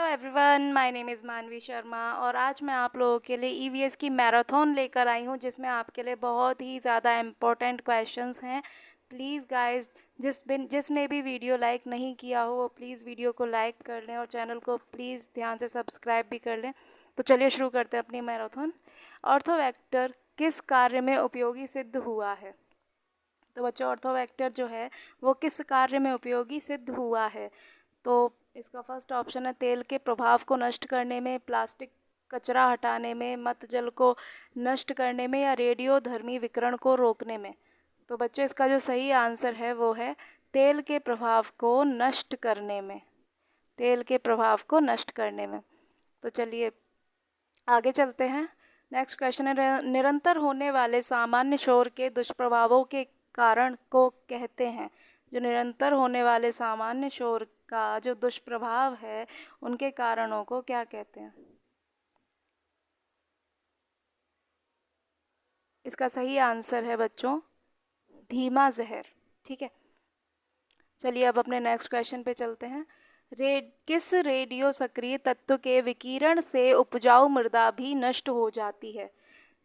Everyone, my name is मानवी शर्मा और आज मैं आप लोगों के लिए ईवीएस की मैराथन लेकर आई हूँ जिसमें आपके लिए बहुत ही ज़्यादा इम्पोर्टेंट क्वेश्चंस हैं। प्लीज़ गाइस, जिसने भी वीडियो लाइक नहीं किया हो वो प्लीज़ वीडियो को लाइक कर लें और चैनल को प्लीज़ ध्यान से सब्सक्राइब भी कर लें। तो चलिए शुरू करते हैं अपनी मैराथन। ऑर्थोवेक्टर किस कार्य में उपयोगी सिद्ध हुआ है? तो बच्चों, ऑर्थोवेक्टर जो है वो किस कार्य में उपयोगी सिद्ध हुआ है? तो इसका फर्स्ट ऑप्शन है तेल के प्रभाव को नष्ट करने में, प्लास्टिक कचरा हटाने में, मत जल को नष्ट करने में या रेडियोधर्मी विकिरण को रोकने में। तो बच्चों, इसका जो सही आंसर है वो है तेल के प्रभाव को नष्ट करने में। तेल के प्रभाव को नष्ट करने में। तो चलिए आगे चलते हैं। नेक्स्ट क्वेश्चन है निरंतर होने वाले सामान्य शोर के दुष्प्रभावों के कारण को कहते हैं। जो निरंतर होने वाले सामान्य शोर का जो दुष्प्रभाव है उनके कारणों को क्या कहते हैं? इसका सही आंसर है बच्चों धीमा जहर। ठीक है, चलिए अब अपने नेक्स्ट क्वेश्चन पे चलते हैं। किस रेडियो सक्रिय तत्व के विकिरण से उपजाऊ मृदा भी नष्ट हो जाती है?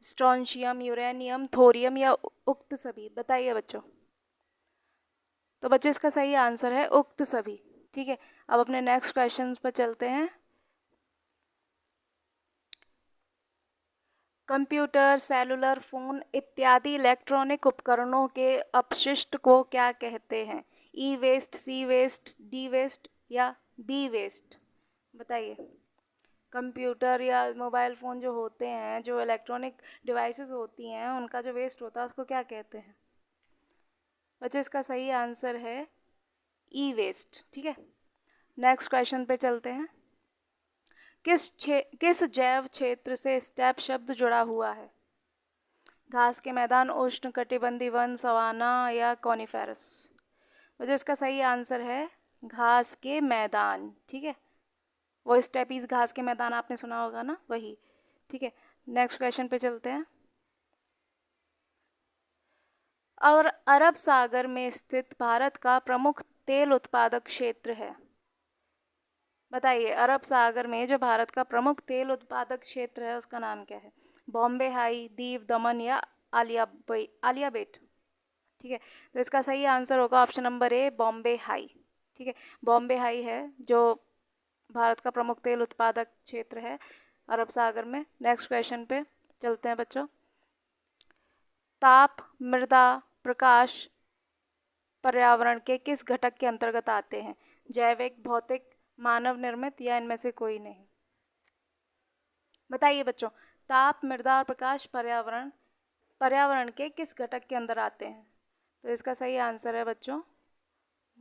स्ट्रोंशियम, यूरेनियम, थोरियम या उक्त सभी? बताइए बच्चों। तो बच्चों, इसका सही आंसर है उक्त सभी। ठीक है, अब अपने नेक्स्ट क्वेश्चन पर चलते हैं। कंप्यूटर, सेलुलर फोन इत्यादि इलेक्ट्रॉनिक उपकरणों के अपशिष्ट को क्या कहते हैं? ई वेस्ट, सी वेस्ट, डी वेस्ट या बी वेस्ट? बताइए। कंप्यूटर या मोबाइल फ़ोन जो होते हैं, जो इलेक्ट्रॉनिक डिवाइसेस होती हैं, उनका जो वेस्ट होता है उसको क्या कहते हैं? बच्चों, इसका सही आंसर है ई वेस्ट। ठीक है, नेक्स्ट क्वेश्चन पे चलते हैं। किस जैव क्षेत्र से स्टेप शब्द जुड़ा हुआ है? घास के मैदान, उष्ण कटिबंधीय वन, सवाना या कॉनिफेरस? बच्चों, इसका सही आंसर है घास के मैदान। ठीक है, वो स्टेपीज घास के मैदान आपने सुना होगा ना, वही। ठीक है, नेक्स्ट क्वेश्चन पे चलते हैं। और अरब सागर में स्थित भारत का प्रमुख तेल उत्पादक क्षेत्र है? बताइए, अरब सागर में जो भारत का प्रमुख तेल उत्पादक क्षेत्र है उसका नाम क्या है? बॉम्बे हाई, दीव, दमन या आलिया बेट? ठीक है, तो इसका सही आंसर होगा ऑप्शन नंबर ए, बॉम्बे हाई। ठीक है, बॉम्बे हाई है जो भारत का प्रमुख तेल उत्पादक क्षेत्र है अरब सागर में। नेक्स्ट क्वेश्चन पे चलते हैं बच्चों। ताप, मृदा, प्रकाश पर्यावरण के किस घटक के अंतर्गत आते हैं? जैविक, भौतिक, मानव निर्मित या इनमें से कोई नहीं? बताइए बच्चों, ताप, मृदा और प्रकाश पर्यावरण के किस घटक के अंदर आते हैं? तो इसका सही आंसर है बच्चों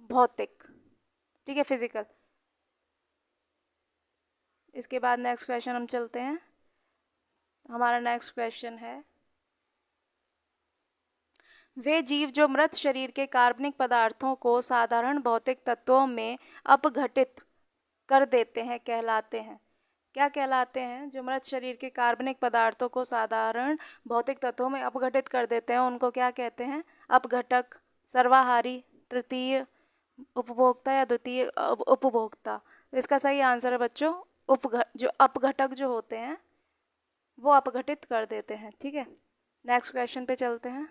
भौतिक। ठीक है, फिजिकल। इसके बाद नेक्स्ट क्वेश्चन हम चलते हैं। हमारा नेक्स्ट क्वेश्चन है वे जीव जो मृत शरीर के कार्बनिक पदार्थों को साधारण भौतिक तत्वों में अपघटित कर देते हैं कहलाते हैं? क्या कहलाते हैं? जो मृत शरीर के कार्बनिक पदार्थों को साधारण भौतिक तत्वों में अपघटित कर देते हैं उनको क्या कहते हैं? अपघटक, सर्वाहारी, तृतीय उपभोक्ता या द्वितीय उपभोक्ता? तो इसका सही आंसर है बच्चों जो अपघटक जो होते हैं वो अपघटित कर देते हैं। ठीक है, नेक्स्ट क्वेश्चन पे चलते हैं।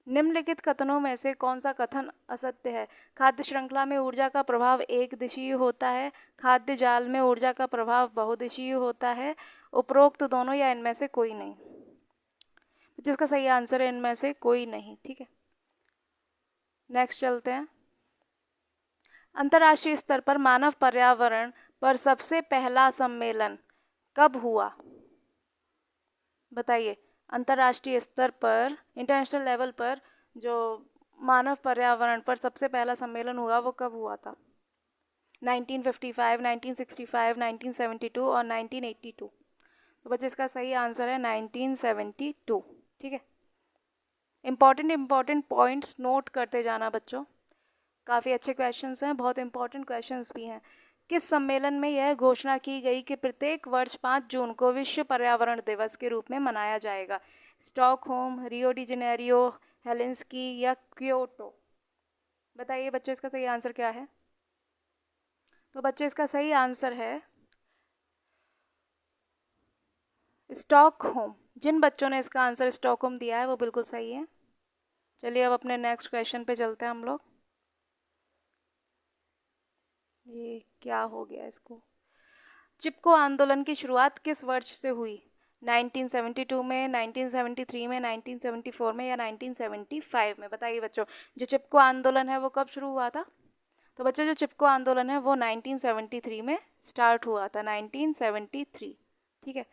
निम्नलिखित कथनों में से कौन सा कथन असत्य है? खाद्य श्रृंखला में ऊर्जा का प्रभाव एक दिशीय होता है, खाद्य जाल में ऊर्जा का प्रभाव बहुदिशीय होता है, उपरोक्त दोनों या इनमें से कोई नहीं? जिसका सही आंसर है इनमें से कोई नहीं। ठीक है, नेक्स्ट चलते हैं। अंतर्राष्ट्रीय स्तर पर मानव पर्यावरण पर सबसे पहला सम्मेलन कब हुआ? बताइए, अंतर्राष्ट्रीय स्तर पर, इंटरनेशनल लेवल पर जो मानव पर्यावरण पर सबसे पहला सम्मेलन हुआ वो कब हुआ था? 1955, 1965, 1972 और 1982? तो बच्चे, इसका सही आंसर है 1972। ठीक है, इंपॉर्टेंट पॉइंट्स नोट करते जाना बच्चों, काफ़ी अच्छे क्वेश्चंस हैं, बहुत इंपॉर्टेंट क्वेश्चंस भी हैं। किस सम्मेलन में यह घोषणा की गई कि प्रत्येक वर्ष 5 जून को विश्व पर्यावरण दिवस के रूप में मनाया जाएगा? Stockholm, Rio de Janeiro, Helsinki या क्योटो? बताइए बच्चों, इसका सही आंसर क्या है? तो बच्चों इसका सही आंसर है स्टॉकहोम। जिन बच्चों ने इसका आंसर स्टॉकहोम दिया है वो बिल्कुल सही है। चलिए अब अपने नेक्स्ट क्वेश्चन पे चलते हैं हम लोग। ये क्या हो गया इसको। चिपको आंदोलन की शुरुआत किस वर्ष से हुई? 1972 में, 1973 में, 1974 में या 1975 में? बताइए बच्चों, जो चिपको आंदोलन है वो कब शुरू हुआ था? तो बच्चों जो चिपको आंदोलन है वो 1973 में स्टार्ट हुआ था, 1973। ठीक है,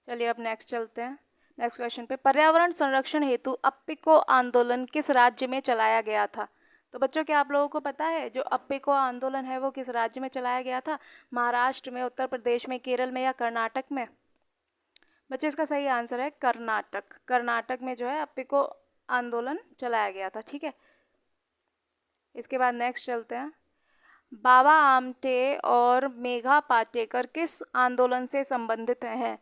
चलिए अब नेक्स्ट चलते हैं नेक्स्ट क्वेश्चन पे। पर्यावरण संरक्षण हेतु अप्पिको आंदोलन किस राज्य में चलाया गया था? तो बच्चों क्या आप लोगों को पता है जो अप्पिको आंदोलन है वो किस राज्य में चलाया गया था? महाराष्ट्र में, उत्तर प्रदेश में, केरल में या कर्नाटक में? बच्चों इसका सही आंसर है कर्नाटक। कर्नाटक में जो है अप्पिको आंदोलन चलाया गया था। ठीक है, इसके बाद नेक्स्ट चलते हैं। बाबा आमटे और मेघा पाटेकर किस आंदोलन से संबंधित हैं?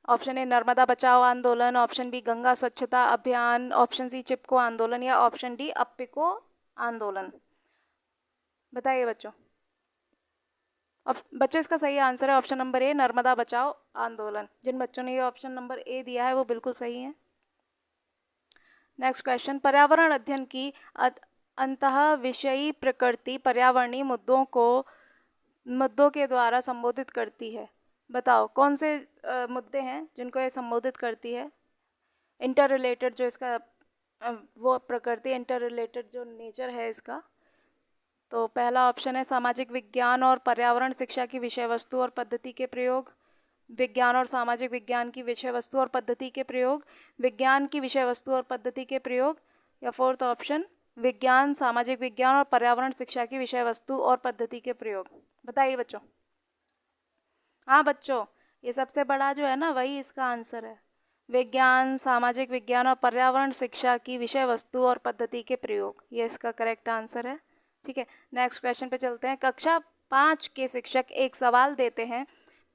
ऑप्शन ए नर्मदा बचाओ आंदोलन, ऑप्शन बी गंगा स्वच्छता अभियान, ऑप्शन सी चिपको आंदोलन या ऑप्शन डी अप्पिको आंदोलन? बताइए बच्चों। अब बच्चों इसका सही आंसर है ऑप्शन नंबर ए नर्मदा बचाओ आंदोलन। जिन बच्चों ने ये ऑप्शन नंबर ए दिया है वो बिल्कुल सही है। Next question. पर्यावरण अध्ययन की अंतः विषयी प्रकृति पर्यावरणीय मुद्दों के द्वारा संबोधित करती है। बताओ कौन से मुद्दे हैं जिनको ये संबोधित करती है? इंटर रिलेटेड जो इसका वो प्रकृति, इंटर रिलेटेड जो नेचर है इसका। तो पहला ऑप्शन है सामाजिक विज्ञान और पर्यावरण शिक्षा की विषय वस्तु और पद्धति के प्रयोग, विज्ञान और सामाजिक विज्ञान की विषय वस्तु और पद्धति के प्रयोग, विज्ञान की विषय वस्तु और पद्धति के प्रयोग, या फोर्थ ऑप्शन विज्ञान, सामाजिक विज्ञान और पर्यावरण शिक्षा की विषय वस्तु और पद्धति के प्रयोग। बताइए बच्चों। हाँ बच्चों, ये सबसे बड़ा जो है ना वही इसका आंसर है, विज्ञान, सामाजिक विज्ञान और पर्यावरण शिक्षा की विषय वस्तु और पद्धति के प्रयोग, ये इसका करेक्ट आंसर है। ठीक है, नेक्स्ट क्वेश्चन पे चलते हैं। कक्षा 5 के शिक्षक एक सवाल देते हैं,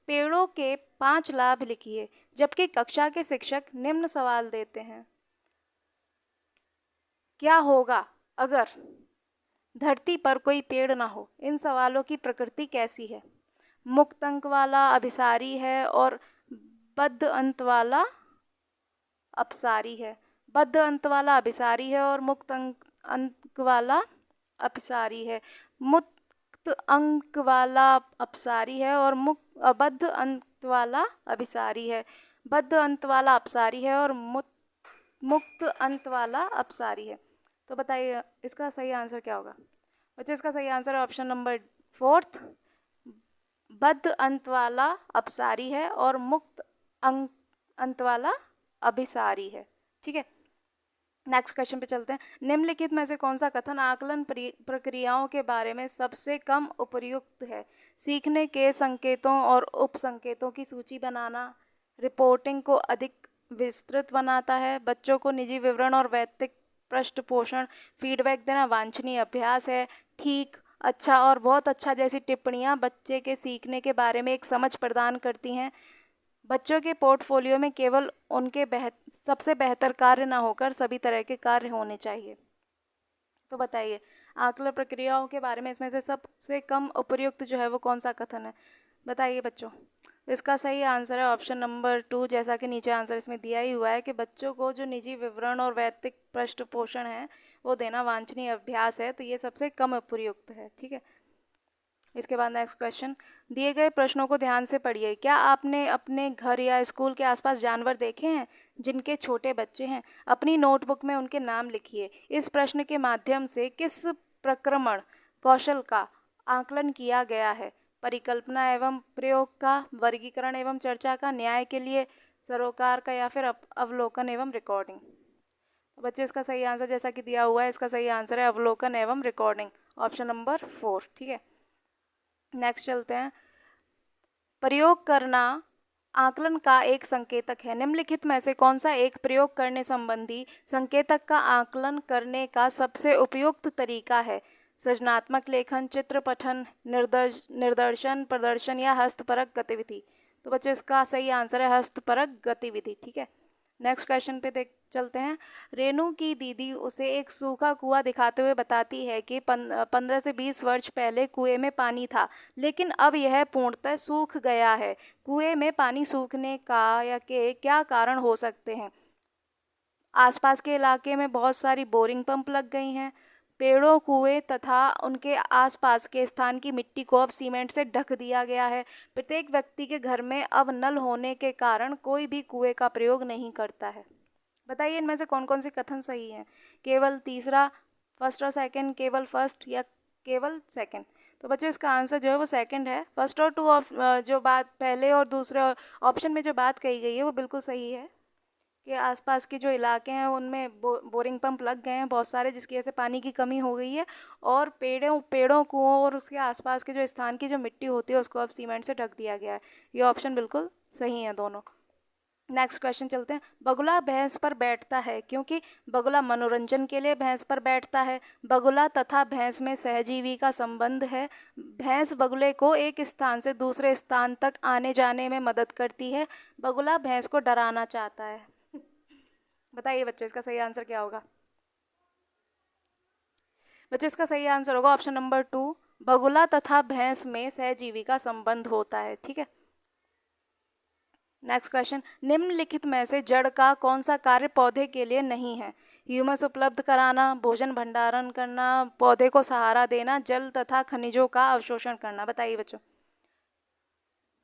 पेड़ों के 5 लाभ लिखिए, जबकि कक्षा के शिक्षक निम्न सवाल देते हैं, क्या होगा अगर धरती पर कोई पेड़ ना हो? इन सवालों की प्रकृति कैसी है? मुक्त अंक वाला, अभिसारी है और बद्ध अंत वाला अपसारी है। बद्ध अंत वाला अभिसारी है और मुक्त अंक वाला अपसारी है। मुक्त अंक वाला अपसारी है और बद्ध अंत वाला अभिसारी है। बद्ध अंत वाला अपसारी है और मुक्त अंत वाला अपसारी है। तो बताइए इसका सही आंसर क्या होगा? बच्चों इसका सही आंसर है ऑप्शन नंबर फोर्थ, बद्ध अंत वाला अपसारी है और मुक्त अंत वाला अभिसारी है। ठीक है, नेक्स्ट क्वेश्चन पे चलते हैं। निम्नलिखित में से कौन सा कथन आकलन प्रक्रियाओं के बारे में सबसे कम उपयुक्त है? सीखने के संकेतों और उपसंकेतों की सूची बनाना, रिपोर्टिंग को अधिक विस्तृत बनाता है, बच्चों को निजी विवरण और वैयक्तिक पृष्ठपोषण फीडबैक देना वांछनीय अभ्यास है, ठीक, अच्छा और बहुत अच्छा जैसी टिप्पणियां बच्चे के सीखने के बारे में एक समझ प्रदान करती हैं, बच्चों के पोर्टफोलियो में केवल उनके सबसे बेहतर कार्य ना होकर सभी तरह के कार्य होने चाहिए। तो बताइए आकलन प्रक्रियाओं के बारे में इसमें से सबसे कम उपयुक्त जो है वो कौन सा कथन है? बताइए बच्चों। इसका सही आंसर है ऑप्शन नंबर 2, जैसा कि नीचे आंसर इसमें दिया ही हुआ है कि बच्चों को जो निजी विवरण और वैयक्तिक पृष्ठपोषण है वो देना वांछनीय अभ्यास है। तो ये सबसे कम उपयुक्त है। ठीक है, इसके बाद नेक्स्ट क्वेश्चन। दिए गए प्रश्नों को ध्यान से पढ़िए। क्या आपने अपने घर या स्कूल के आसपास जानवर देखे हैं जिनके छोटे बच्चे हैं? अपनी नोटबुक में उनके नाम लिखिए। इस प्रश्न के माध्यम से किस प्रक्रमण कौशल का आकलन किया गया है? परिकल्पना एवं प्रयोग का, वर्गीकरण एवं चर्चा का, न्याय के लिए सरोकार का, या फिर अवलोकन एवं रिकॉर्डिंग? तो बच्चों इसका सही आंसर जैसा कि दिया हुआ है, इसका सही आंसर है अवलोकन एवं रिकॉर्डिंग, ऑप्शन नंबर 4। ठीक है, नेक्स्ट चलते हैं। प्रयोग करना आकलन का एक संकेतक है। निम्नलिखित में से कौन सा एक प्रयोग करने संबंधी संकेतक का आकलन करने का सबसे उपयुक्त तरीका है? सृजनात्मक लेखन, चित्र पठन, निर्दर्शन, प्रदर्शन या हस्तपरक गतिविधि? तो बच्चों इसका सही आंसर है हस्तपरक गतिविधि। ठीक है, नेक्स्ट क्वेश्चन पे देख चलते हैं। रेनू की दीदी उसे एक सूखा कुआं दिखाते हुए बताती है कि 15 से 20 वर्ष पहले कुएं में पानी था, लेकिन अब यह पूर्णतः सूख गया है। कुएं में पानी सूखने का या के क्या कारण हो सकते हैं? आसपास के इलाके में बहुत सारी बोरिंग पंप लग गई हैं, पेड़ों, कुएं तथा उनके आसपास के स्थान की मिट्टी को अब सीमेंट से ढक दिया गया है। प्रत्येक व्यक्ति के घर में अब नल होने के कारण कोई भी कुएं का प्रयोग नहीं करता है। बताइए इनमें से कौन कौन से कथन सही हैं? केवल तीसरा, फर्स्ट और सेकंड, केवल फर्स्ट या केवल सेकंड? तो बच्चों इसका आंसर जो है वो सेकंड है। फर्स्ट और टू जो बात पहले और दूसरे ऑप्शन में जो बात कही गई है वो बिल्कुल सही है कि आसपास के जो इलाके हैं उनमें बोरिंग पंप लग गए हैं बहुत सारे, जिसकी वजह से पानी की कमी हो गई है, और पेड़ों को और उसके आसपास के जो स्थान की जो मिट्टी होती है उसको अब सीमेंट से ढक दिया गया है। ये ऑप्शन बिल्कुल सही है दोनों। नेक्स्ट क्वेश्चन चलते हैं। बगुला भैंस पर बैठता है क्योंकि बगुला मनोरंजन के लिए भैंस पर बैठता है। बगुला तथा भैंस में सहजीवी का संबंध है। भैंस बगुले को एक स्थान से दूसरे स्थान तक आने जाने में मदद करती है। बगुला भैंस को डराना चाहता है। बताइए बच्चों इसका सही आंसर क्या होगा? बच्चों इसका सही आंसर होगा ऑप्शन नंबर 2, बगुला तथा भैंस में सहजीवी का संबंध होता है। ठीक है। Next question. निम्नलिखित में से जड़ का कौन सा कार्य पौधे के लिए नहीं है? ह्यूमस उपलब्ध कराना, भोजन भंडारण करना, पौधे को सहारा देना, जल तथा खनिजों का अवशोषण करना। बताइए बच्चों।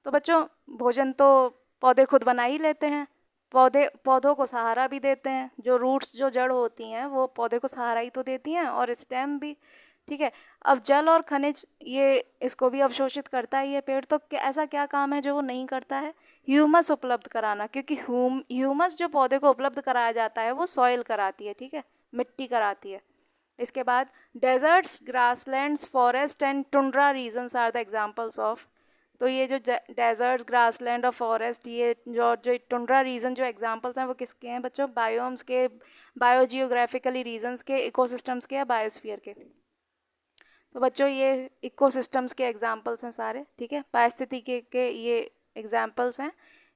तो बच्चों भोजन तो पौधे खुद बना ही लेते हैं, पौधों को सहारा भी देते हैं। जो रूट्स जो जड़ होती हैं वो पौधे को सहारा ही तो देती हैं, और स्टेम भी। ठीक है। अब जल और खनिज ये इसको भी अवशोषित करता है ये पेड़, तो ऐसा क्या काम है जो वो नहीं करता है? ह्यूमस उपलब्ध कराना, क्योंकि ह्यूमस जो पौधे को उपलब्ध कराया जाता है वो सॉइल कराती है। ठीक है, मिट्टी कराती है। इसके बाद deserts, grasslands, forest and tundra regions are the examples of. तो ये जो डेजर्ट, ग्रासलैंड और फॉरेस्ट, ये जो जो टुंड्रा रीजन जो एग्जांपल्स हैं वो किसके हैं बच्चों? बायोम्स के, बायोजियोग्राफिकली रीजन्स के, इकोसिस्टम्स के या बायोस्फीयर के। तो बच्चों ये इकोसिस्टम्स के एग्जांपल्स हैं सारे। ठीक है, पारिस्थितिकी के ये एग्जांपल्स हैं।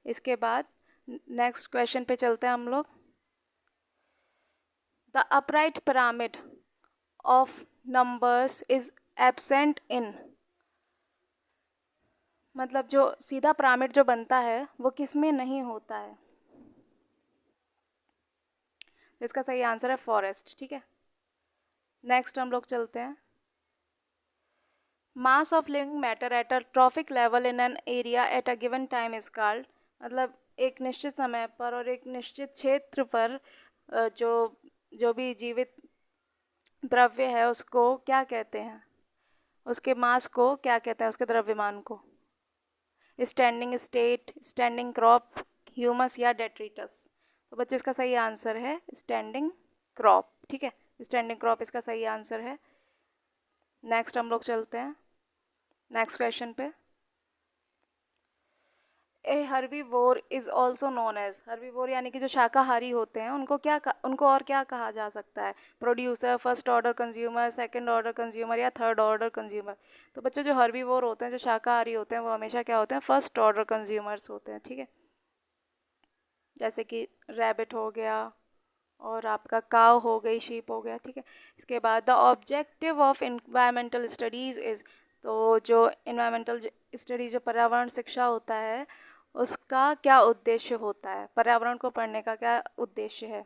इसके बाद नेक्स्ट क्वेश्चन पे चलते हैं हम लोग। The upright pyramid of numbers is absent in, मतलब जो सीधा पिरामिड जो बनता है वो किस में नहीं होता है? इसका सही आंसर है फॉरेस्ट। ठीक है। नेक्स्ट हम लोग चलते हैं। Mass of living matter at a trophic level in an area at a given time is called, मतलब एक निश्चित समय पर और एक निश्चित क्षेत्र पर जो जो भी जीवित द्रव्य है उसको क्या कहते हैं? उसके मास को क्या कहते हैं? उसके द्रव्यमान को? Standing state, standing crop, humus या डेट्रिटस? तो बच्चों इसका सही आंसर है स्टैंडिंग क्रॉप। ठीक है, स्टैंडिंग क्रॉप इसका सही आंसर है। नेक्स्ट हम लोग चलते हैं नेक्स्ट क्वेश्चन पे। A herbivore is also known as, herbivore यानी कि जो शाकाहारी होते हैं उनको और क्या कहा जा सकता है? Producer, first order consumer, second order consumer या थर्ड ऑर्डर कंज्यूमर? तो बच्चों जो हर्बीवोर होते हैं, जो शाकाहारी होते हैं, वो हमेशा क्या होते हैं? फर्स्ट ऑर्डर कंज्यूमर्स होते हैं। ठीक है, जैसे कि रैबिट हो गया और आपका काव हो गई, शीप हो गया। ठीक है। इसके बाद the objective of environmental studies is, तो जो इन्वायरमेंटल स्टडी जो पर्यावरण शिक्षा होता है उसका क्या उद्देश्य होता है? पर्यावरण को पढ़ने का क्या उद्देश्य है?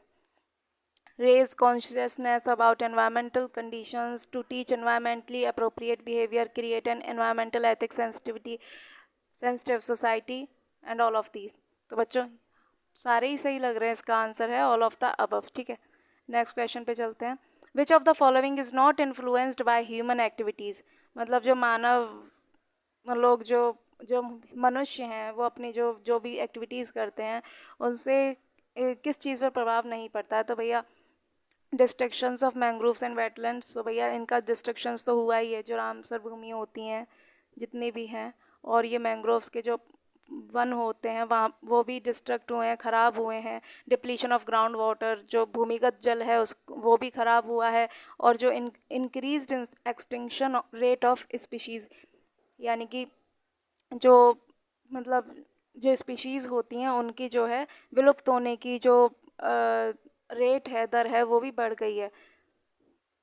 Raise consciousness about environmental conditions, to teach environmentally appropriate behaviour, create an environmental ethics sensitivity, sensitive society and all of these. तो बच्चों सारे ही सही लग रहे हैं, इसका आंसर है ऑल ऑफ द अबव। ठीक है। नेक्स्ट क्वेश्चन पे चलते हैं। Which of the following is not influenced by human activities, मतलब जो मानव लोग जो जो मनुष्य हैं वो अपनी जो जो भी एक्टिविटीज़ करते हैं उनसे किस चीज़ पर प्रभाव नहीं पड़ता है? तो भैया destructions of mangroves and wetlands. तो भैया इनका डिस्ट्रक्शंस तो हुआ ही है, जो रामसर भूमि होती हैं जितनी भी हैं, और ये मैंग्रोव्स के जो वन होते हैं वहाँ वो भी डिस्ट्रक्ट हुए हैं, ख़राब हुए हैं। डिप्लीशन ऑफ ग्राउंड वाटर, जो भूमिगत जल है उस वो भी ख़राब हुआ है। और जो increased extinction rate of species, यानी कि जो मतलब जो स्पीशीज़ होती हैं उनकी जो है विलुप्त होने की जो रेट है, दर है, वो भी बढ़ गई है।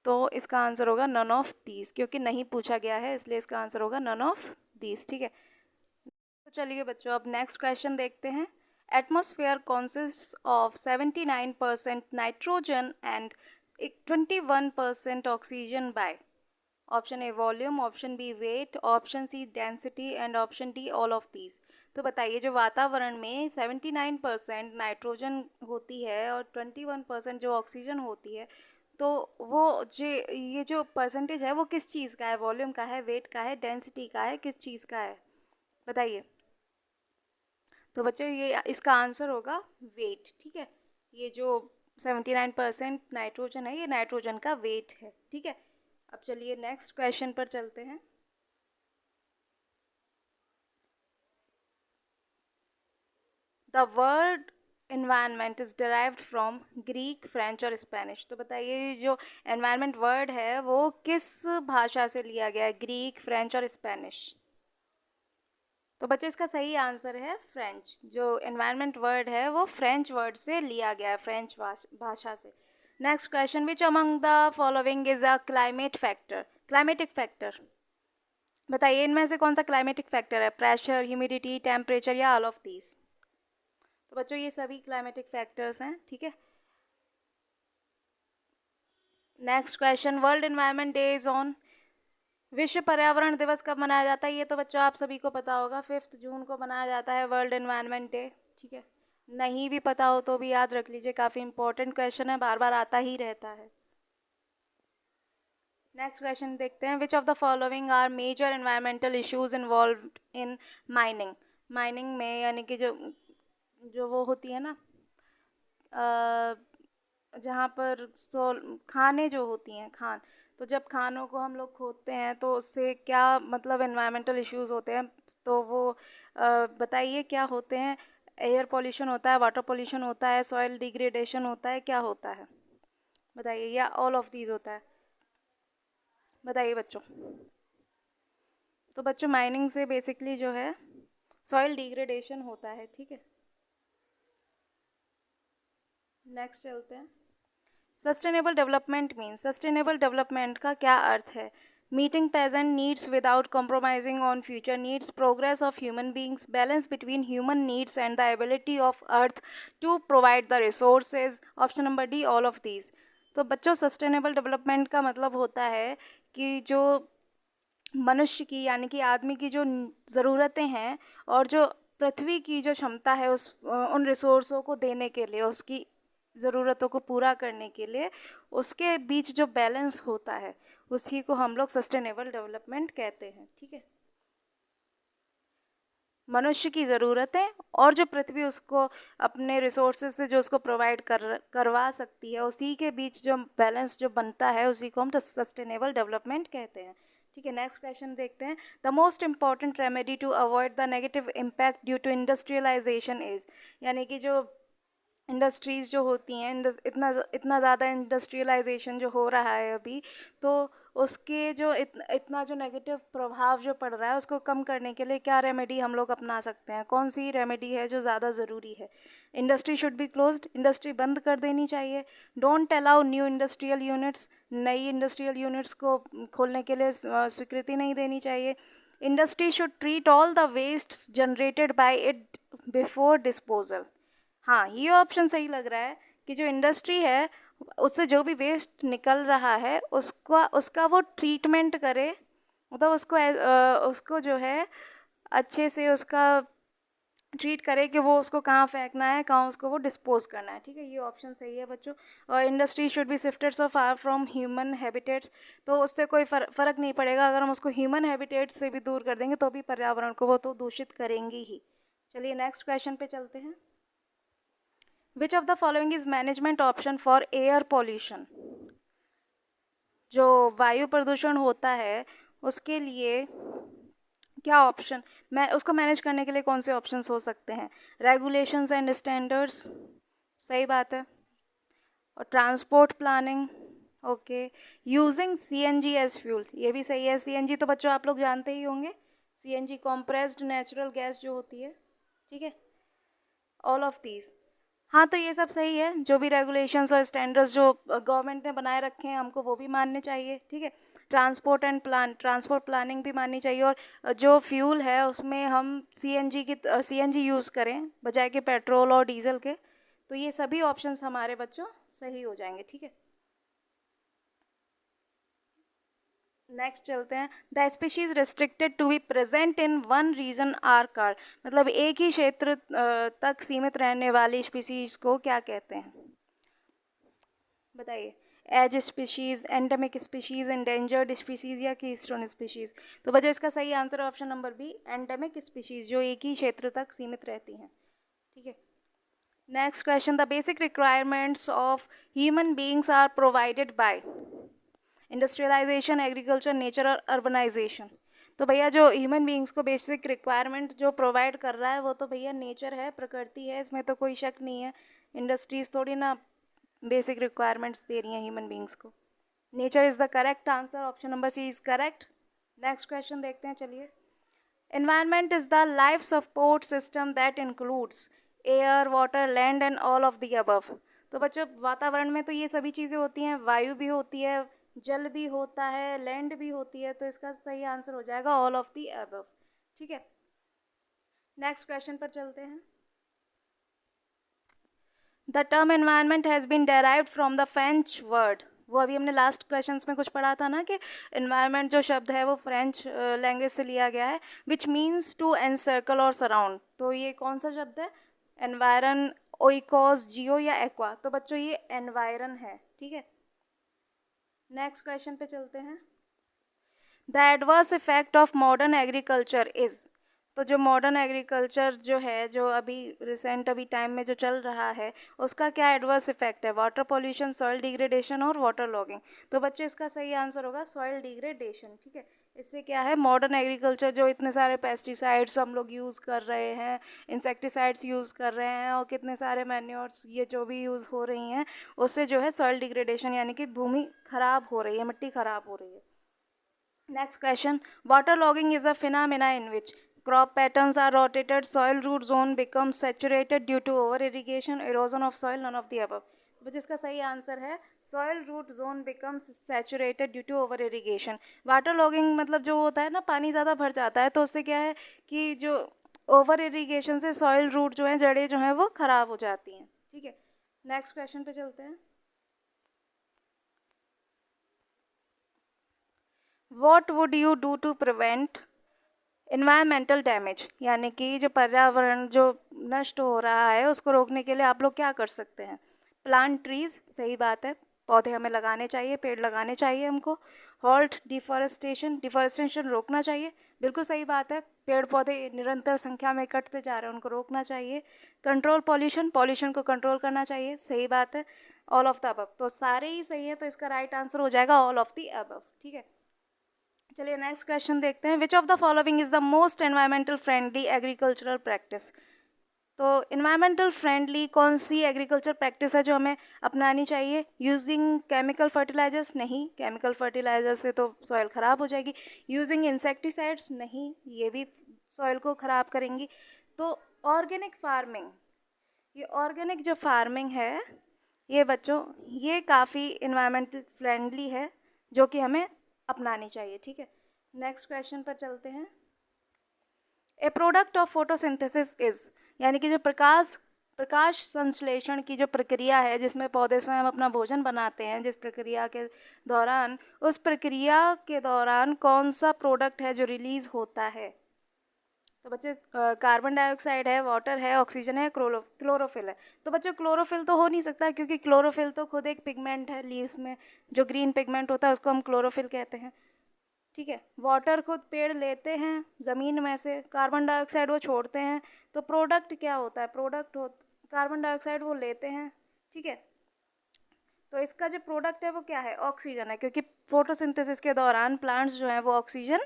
तो इसका आंसर होगा नन ऑफ दीज, क्योंकि नहीं पूछा गया है इसलिए इसका आंसर होगा नन ऑफ दीज। ठीक है, तो चलिए बच्चों अब नेक्स्ट क्वेश्चन देखते हैं। Atmosphere consist of 79% nitrogen and 21% oxygen by option A volume, option B weight, option C density and option D all of these. तो बताइए जो वातावरण में 79% नाइट्रोजन होती है और 21% जो ऑक्सीजन होती है, तो वो जो ये जो परसेंटेज है वो किस चीज़ का है? वॉल्यूम का है, वेट का है, डेंसिटी का है, किस चीज़ का है? बताइए। तो बच्चों ये इसका आंसर होगा वेट। ठीक है, ये जो 79% नाइट्रोजन है ये नाइट्रोजन का वेट है। ठीक है, अब चलिए नेक्स्ट क्वेश्चन पर चलते हैं। The word environment is derived from Greek, French और स्पेनिश। तो बताइए जो एनवायरनमेंट वर्ड है वो किस भाषा से लिया गया है? ग्रीक, फ्रेंच और स्पेनिश। तो बच्चों इसका सही आंसर है फ्रेंच। जो एनवायरनमेंट वर्ड है वो फ्रेंच वर्ड से लिया गया है, फ्रेंच भाषा से। Next question, which among the following is a climate factor? Climatic factor. बताइए इनमें से कौन सा क्लाइमेटिक फैक्टर है? प्रेशर, ह्यूमिडिटी, टेम्परेचर या ऑल ऑफ दीज? तो बच्चों ये सभी क्लाइमेटिक फैक्टर्स हैं। ठीक है, next question, world environment day is on. विश्व पर्यावरण दिवस कब मनाया जाता है? ये तो बच्चों आप सभी को पता होगा, 5 जून को मनाया जाता है वर्ल्ड एनवायरनमेंट डे। ठीक है, नहीं भी पता हो तो भी याद रख लीजिए, काफ़ी इंपॉर्टेंट क्वेश्चन है, बार बार आता ही रहता है। नेक्स्ट क्वेश्चन देखते हैं, which of the following are major environmental issues involved in mining? Mining में यानी कि जो जो वो होती है ना, जहाँ पर खानें जो होती हैं, खान, तो जब खानों को हम लोग खोदते हैं तो उससे क्या मतलब एनवायरमेंटल इश्यूज होते हैं? तो वो बताइए क्या होते हैं? एयर पोल्यूशन होता है, वाटर पोल्यूशन होता है, सॉइल डिग्रेडेशन होता है, क्या होता है? बताइए, या ऑल ऑफ दीज होता है? बताइए बच्चों। तो बच्चों माइनिंग से बेसिकली जो है सॉइल डिग्रेडेशन होता है। ठीक है, नेक्स्ट चलते हैं। Sustainable development means, sustainable development का क्या अर्थ है? Meeting present needs without compromising on future needs, progress of human beings, balance between human needs and the ability of earth to provide the resources. Option number D all of these. तो बच्चों sustainable development का मतलब होता है कि जो मनुष्य की यानी कि आदमी की जो ज़रूरतें हैं और जो पृथ्वी की जो क्षमता है उस उन रिसोर्सों को देने के लिए, उसकी ज़रूरतों को पूरा करने के लिए, उसके बीच जो बैलेंस होता है उसी को हम लोग सस्टेनेबल डेवलपमेंट कहते हैं। ठीक है, मनुष्य की ज़रूरतें और जो पृथ्वी उसको अपने रिसोर्सेज से जो उसको प्रोवाइड करवा सकती है, उसी के बीच जो बैलेंस जो बनता है उसी को हम सस्टेनेबल डेवलपमेंट कहते हैं। ठीक है, नेक्स्ट क्वेश्चन देखते हैं। The most important remedy to avoid the negative impact due to industrialisation is, यानी कि जो इंडस्ट्रीज़ जो होती हैं, इतना इतना ज़्यादा इंडस्ट्रियलाइजेशन जो हो रहा है अभी, तो उसके जो इतना जो नेगेटिव प्रभाव जो पड़ रहा है उसको कम करने के लिए क्या रेमेडी हम लोग अपना सकते हैं? कौन सी रेमेडी है जो ज़्यादा ज़रूरी है? Industry should be closed, industry बंद कर देनी चाहिए। Don't allow new industrial units, नई इंडस्ट्रियल यूनिट्स को खोलने के लिए स्वीकृति नहीं देनी चाहिए। Industry should treat all the waste generated by it before disposal. हाँ, ये ऑप्शन सही लग रहा है कि जो इंडस्ट्री है उससे जो भी वेस्ट निकल रहा है उसका उसका वो ट्रीटमेंट करे, मतलब उसको जो है अच्छे से उसका ट्रीट करे कि वो उसको कहाँ फेंकना है, कहाँ उसको वो डिस्पोज करना है। ठीक है, ये ऑप्शन सही है बच्चों। और industry should be shifted so far from human habitats, तो उससे कोई फ़र्क नहीं पड़ेगा अगर हम उसको ह्यूमन हैबिटेट से भी दूर कर देंगे तो भी पर्यावरण को वो तो दूषित करेंगी ही। चलिए नेक्स्ट क्वेश्चन पे चलते हैं। Which of the following is management option for air pollution? जो वायु प्रदूषण होता है उसके लिए क्या ऑप्शन, मैं उसको मैनेज करने के लिए कौन से ऑप्शंस हो सकते हैं? रेगुलेशंस एंड स्टैंडर्ड्स, सही बात है। और transport planning, okay. Using CNG as fuel, ये भी सही है। सीएनजी तो बच्चों आप लोग जानते ही होंगे, सीएनजी कॉम्प्रेस्ड नेचुरल गैस जो होती है। ठीक है, ऑल ऑफ दीज। हाँ, तो ये सब सही है, जो भी रेगुलेशंस और स्टैंडर्ड्स जो गवर्नमेंट ने बनाए रखे हैं हमको वो भी मानने चाहिए। ठीक है, ट्रांसपोर्ट प्लानिंग भी माननी चाहिए, और जो फ्यूल है उसमें हम सीएनजी यूज़ करें बजाय के पेट्रोल और डीजल के। तो ये सभी ऑप्शंस हमारे बच्चों सही हो जाएंगे। ठीक है, नेक्स्ट चलते हैं। The species restricted to be present in one region are called, मतलब एक ही क्षेत्र तक सीमित रहने वाली स्पीशीज को क्या कहते हैं, बताइए। Edge species, endemic species, endangered species या कीस्टोन स्पीशीज। तो बच्चों इसका सही आंसर है option number B, endemic species, जो एक ही क्षेत्र तक सीमित रहती हैं। ठीक है, next question. The basic requirements of human beings are provided by industrialisation, agriculture, nature और अर्बनाइजेशन। तो भैया जो ह्यूमन बींग्स को बेसिक रिक्वायरमेंट जो प्रोवाइड कर रहा है वो तो भैया नेचर है, प्रकृति है, इसमें तो कोई शक नहीं है। इंडस्ट्रीज थोड़ी ना बेसिक रिक्वायरमेंट्स दे रही हैं ह्यूमन बींग्स को। Nature is the correct answer, option number C is correct. Next question देखते हैं, चलिए। Environment is the life support system that includes air, water, land and all of the above. तो बच्चों वातावरण में तो ये सभी चीज़ें होती हैं, वायु भी होती है, जल भी होता है, लैंड भी होती है, तो इसका सही आंसर हो जाएगा ऑल ऑफ द अबव। ठीक है, नेक्स्ट क्वेश्चन पर चलते हैं। The term environment has been derived from the French word, वो अभी हमने लास्ट क्वेश्चंस में कुछ पढ़ा था ना कि एनवायरनमेंट जो शब्द है वो फ्रेंच लैंग्वेज से लिया गया है, विच मीन्स टू एनसर्कल और सराउंड। तो ये कौन सा शब्द है, एनवायरन, ओइकोस, जियो या एक्वा। तो बच्चों ये एनवायरन है। ठीक है, नेक्स्ट क्वेश्चन पे चलते हैं। The adverse effect of modern agriculture is. तो जो मॉडर्न एग्रीकल्चर जो है, जो अभी रिसेंट अभी टाइम में जो चल रहा है, उसका क्या एडवर्स इफेक्ट है, वाटर पॉल्यूशन, सॉइल डिग्रेडेशन और वाटर लॉगिंग। तो बच्चों इसका सही आंसर होगा सॉइल डिग्रेडेशन। ठीक है, इससे क्या है, मॉडर्न एग्रीकल्चर जो इतने सारे पेस्टिसाइड्स हम लोग यूज़ कर रहे हैं, इंसेक्टिसाइड्स यूज़ कर रहे हैं, और कितने सारे मैन्योर्स ये जो भी यूज़ हो रही हैं, उससे जो है सॉइल डिग्रेडेशन यानी कि भूमि खराब हो रही है, मिट्टी खराब हो रही है। Next question. Waterlogging is a phenomena in which crop patterns are rotated, soil root zone becomes saturated due to over irrigation, erosion of soil, none of the above. तो जिसका सही आंसर है soil root zone becomes saturated due to over irrigation. Water logging मतलब जो होता है ना, पानी ज़्यादा भर जाता है तो उससे क्या है कि जो ओवर इरीगेशन से सॉइल रूट जो है, जड़ें जो हैं वो ख़राब हो जाती हैं। ठीक है, नेक्स्ट क्वेश्चन पे चलते हैं। What would you do to prevent environmental damage, यानी कि जो पर्यावरण जो नष्ट हो रहा है उसको रोकने के लिए आप लोग क्या कर सकते हैं। प्लांट ट्रीज, सही बात है, पौधे हमें लगाने चाहिए, पेड़ लगाने चाहिए हमको। हॉल्ट डिफॉरेस्टेशन रोकना चाहिए, बिल्कुल सही बात है, पेड़ पौधे निरंतर संख्या में कटते जा रहे हैं, उनको रोकना चाहिए। कंट्रोल पॉल्यूशन को कंट्रोल करना चाहिए, सही बात है। ऑल ऑफ द अबव, तो सारे ही सही है, तो इसका राइट आंसर हो जाएगा ऑल ऑफ द अबव। ठीक है, चलिए नेक्स्ट क्वेश्चन देखते हैं। Which of the following is the most environmental friendly agricultural practice. तो इन्वायरमेंटल फ्रेंडली कौन सी एग्रीकल्चर प्रैक्टिस है जो हमें अपनानी चाहिए। यूजिंग केमिकल फर्टिलाइजर्स, नहीं, केमिकल फर्टिलाइजर से तो सॉइल ख़राब हो जाएगी। यूजिंग इंसेक्टिसाइड्स, नहीं, ये भी सॉइल को ख़राब करेंगी। तो ऑर्गेनिक फार्मिंग, ये ऑर्गेनिक जो फार्मिंग है ये बच्चों ये काफ़ी इन्वायरमेंटल फ्रेंडली है, जो कि हमें अपनानी चाहिए। ठीक है, नेक्स्ट क्वेश्चन पर चलते हैं। ए प्रोडक्ट ऑफ फोटोसिंथेसिस इज, यानी कि जो प्रकाश संश्लेषण की जो प्रक्रिया है जिसमें पौधे स्वयं अपना भोजन बनाते हैं, जिस प्रक्रिया के दौरान, उस प्रक्रिया के दौरान कौन सा प्रोडक्ट है जो रिलीज होता है। तो बच्चे कार्बन डाइऑक्साइड है, वाटर है, ऑक्सीजन है, क्लोरोफिल है। तो बच्चों क्लोरोफिल तो हो नहीं सकता, क्योंकि क्लोरोफिल तो खुद एक पिगमेंट है, लीव्स में जो ग्रीन पिगमेंट होता है उसको हम क्लोरोफिल कहते हैं। ठीक है, वाटर खुद पेड़ लेते हैं ज़मीन में से, कार्बन डाइऑक्साइड वो छोड़ते हैं। तो प्रोडक्ट क्या होता है, कार्बन डाइऑक्साइड वो लेते हैं। ठीक है, तो इसका जो प्रोडक्ट है वो क्या है, ऑक्सीजन है, क्योंकि फोटोसिंथेसिस के दौरान प्लांट्स जो हैं वो ऑक्सीजन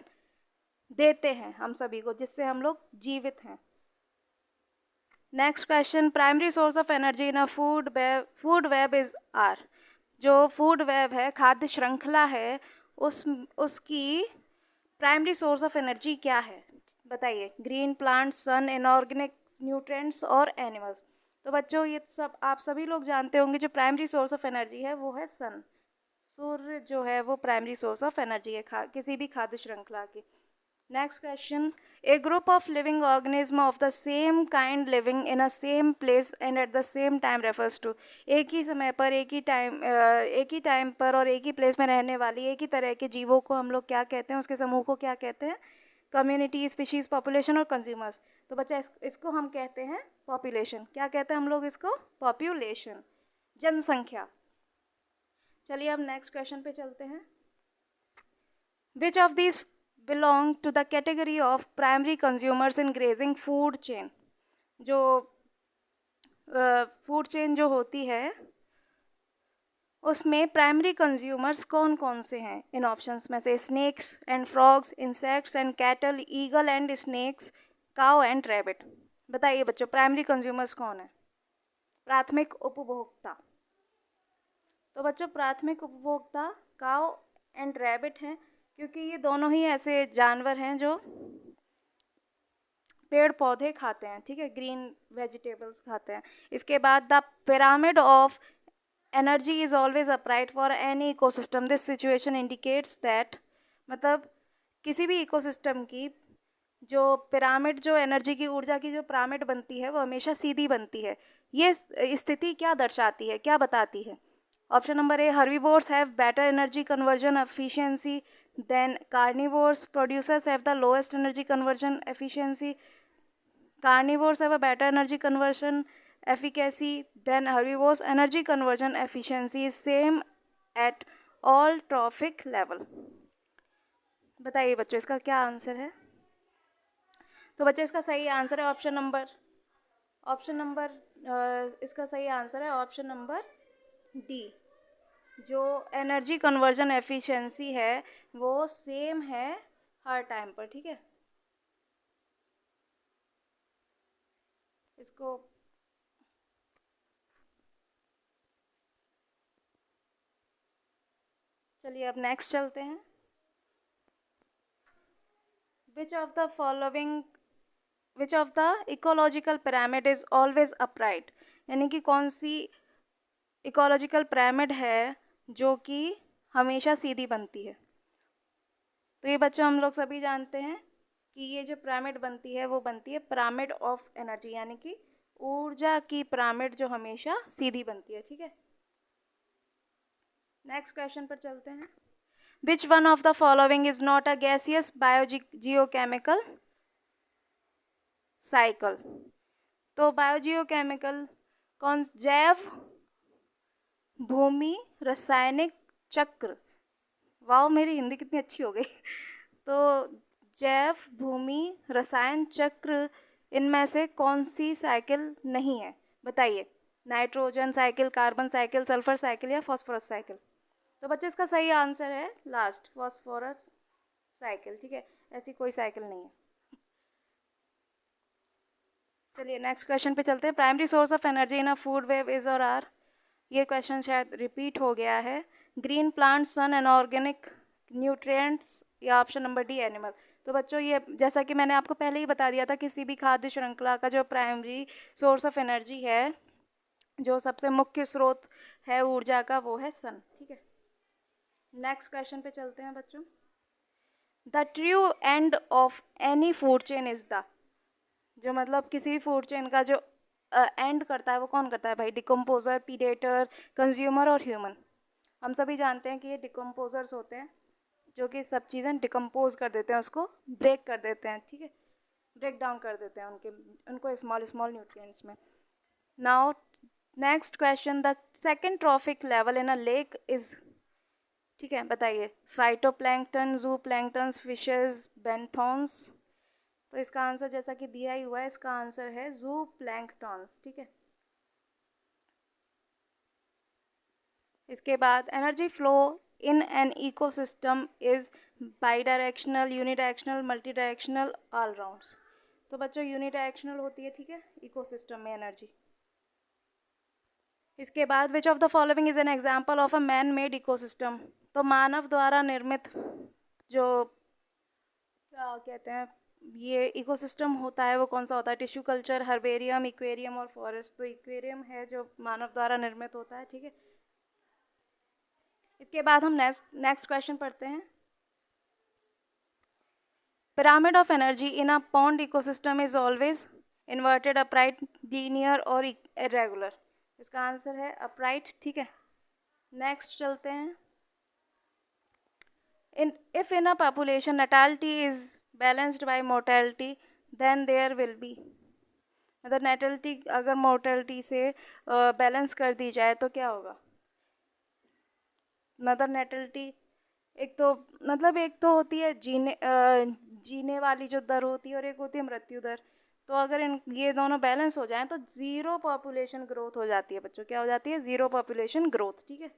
देते हैं हम सभी को, जिससे हम लोग जीवित हैं। Next question. Primary source of energy in a food web is are. जो फूड वेब है, खाद्य श्रृंखला है, उसकी प्राइमरी सोर्स ऑफ एनर्जी क्या है, बताइए। ग्रीन प्लांट, सन, इनऑर्गेनिक न्यूट्रिएंट्स और एनिमल्स। तो बच्चों ये सब आप सभी लोग जानते होंगे, जो प्राइमरी सोर्स ऑफ एनर्जी है वो है सन। सूर्य जो है वो प्राइमरी सोर्स ऑफ एनर्जी है किसी भी खाद्य श्रृंखला की। Next question, a group of living organism of the same kind living in a same place and at the same time refers to. एक ही समय पर एक ही टाइम पर और एक ही प्लेस में रहने वाली एक ही तरह के जीवों को हम लोग क्या कहते हैं, उसके समूह को क्या कहते हैं? कम्युनिटी, स्पीशीज, पॉपुलेशन और कंज्यूमर्स। तो बच्चा इसको हम कहते हैं पॉपुलेशन। क्या कहते हैं हम लोग इसको? पॉपुलेशन, जनसंख्या। चलिए अब नेक्स्ट क्वेश्चन पे चलते हैं। Which of these belong to the category of primary consumers in grazing food chain. जो फूड चेन जो होती है उसमें प्राइमरी कंज्यूमर्स कौन कौन से हैं? इन ऑप्शंस में से snakes and frogs, insects and cattle, eagle and snacks, cow and rabbit. बताइए बच्चों, प्राइमरी कंज्यूमर्स कौन है? प्राथमिक उपभोक्ता। तो बच्चों प्राथमिक उपभोक्ता काउ एंड रैबिट हैं, क्योंकि ये दोनों ही ऐसे जानवर हैं जो पेड़ पौधे खाते हैं, ठीक है, ग्रीन वेजिटेबल्स खाते हैं। इसके बाद the pyramid of energy is always upright for any ecosystem. This situation indicates that, मतलब किसी भी इकोसिस्टम की जो पिरामिड, जो एनर्जी की, ऊर्जा की जो पिरामिड बनती है वो हमेशा सीधी बनती है। ये स्थिति क्या दर्शाती है, क्या बताती है? Option number A, herbivores have better energy conversion efficiency than carnivores, producers have the lowest energy conversion efficiency, carnivores have a better energy conversion efficacy than herbivores. Energy conversion efficiency is same at all trophic level. बताइए बच्चों इसका क्या answer है? तो बच्चों इसका सही answer है ऑप्शन नंबर इसका सही आंसर है ऑप्शन नंबर डी। जो एनर्जी कन्वर्जन एफिशिएंसी है वो सेम है हर टाइम पर, ठीक है। इसको चलिए अब नेक्स्ट चलते हैं। Which of the ecological pyramid is always upright. यानी कि कौन सी इकोलॉजिकल पिरामिड है जो कि हमेशा सीधी बनती है? तो ये बच्चों हम लोग सभी जानते हैं कि ये जो पिरामिड बनती है वो बनती है पिरामिड ऑफ एनर्जी, यानी कि ऊर्जा की पिरामिड जो हमेशा सीधी बनती है, ठीक है। नेक्स्ट क्वेश्चन पर चलते हैं। Which one of the following is not a gaseous biogeochemical cycle. तो बायोजियोकेमिकल कौन? जैव भूमि रासायनिक चक्र। वाह, मेरी हिंदी कितनी अच्छी हो गई। तो जैव भूमि रसायन चक्र, इनमें से कौन सी साइकिल नहीं है? बताइए। Nitrogen cycle, carbon cycle, sulphur cycle या फॉस्फोरस साइकिल? तो बच्चे इसका सही आंसर है लास्ट, फॉस्फोरस साइकिल, ठीक है। ऐसी कोई साइकिल नहीं है। चलिए नेक्स्ट क्वेश्चन पे चलते हैं। Primary source of energy in a food web is और आर। ये क्वेश्चन शायद रिपीट हो गया है। Green plant, sun and organic nutrients या ऑप्शन नंबर डी एनिमल। तो बच्चों ये जैसा कि मैंने आपको पहले ही बता दिया था, किसी भी खाद्य श्रृंखला का जो प्राइमरी सोर्स ऑफ एनर्जी है, जो सबसे मुख्य स्रोत है ऊर्जा का, वो है सन, ठीक है। नेक्स्ट क्वेश्चन पे चलते हैं बच्चों। The true end of any food chain is the, जो मतलब किसी भी फूड चेन का जो एंड करता है वो कौन करता है भाई? डिकम्पोजर, पीडेटर, कंज्यूमर और ह्यूमन। हम सभी जानते हैं कि ये डिकम्पोजर्स होते हैं जो कि सब चीज़ें डिकम्पोज कर देते हैं, उसको ब्रेक कर देते हैं, ठीक है, ब्रेक डाउन कर देते हैं उनको स्मॉल स्मॉल न्यूट्रिएंट्स में। Now next question, the second trophic level in a lake is, ठीक है, बताइए। फाइटोप्लैंक्टन, जू प्लैंक्टन, फिशेस, बेंथॉन्स। तो इसका आंसर जैसा कि दिया ही हुआ है, इसका आंसर है जू प्लैंक्टॉन्स, ठीक है। इसके बाद energy flow in an ecosystem is bidirectional, unidirectional, multi directional, all rounds. तो बच्चों यूनिडायरेक्शनल होती है, ठीक है, इकोसिस्टम में एनर्जी। इसके बाद विच of the following is an example of a man made ecosystem. तो मानव द्वारा निर्मित जो क्या कहते हैं ये इकोसिस्टम होता है वो कौन सा होता है? टिश्यू कल्चर, हर्बेरियम, इक्वेरियम और फॉरेस्ट। तो इक्वेरियम है जो मानव द्वारा निर्मित होता है, ठीक है। इसके बाद हम नेक्स्ट क्वेश्चन पढ़ते हैं। Pyramid of energy in a pond ecosystem is always inverted, upright, linear और इरेगुलर। इसका आंसर है अपराइट, ठीक है। नेक्स्ट चलते हैं। If in a population natality is balanced by mortality, then there will be, मतलब natality अगर mortality से बैलेंस कर दी जाए तो क्या होगा? मदर नेटलिटी एक तो मतलब एक तो होती है जीने वाली जो दर होती है और एक होती है मृत्यु दर। तो अगर इन ये दोनों बैलेंस हो जाएं तो ज़ीरो पॉपुलेशन ग्रोथ हो जाती है बच्चों। क्या हो जाती है? ज़ीरो पॉपुलेशन ग्रोथ, ठीक है।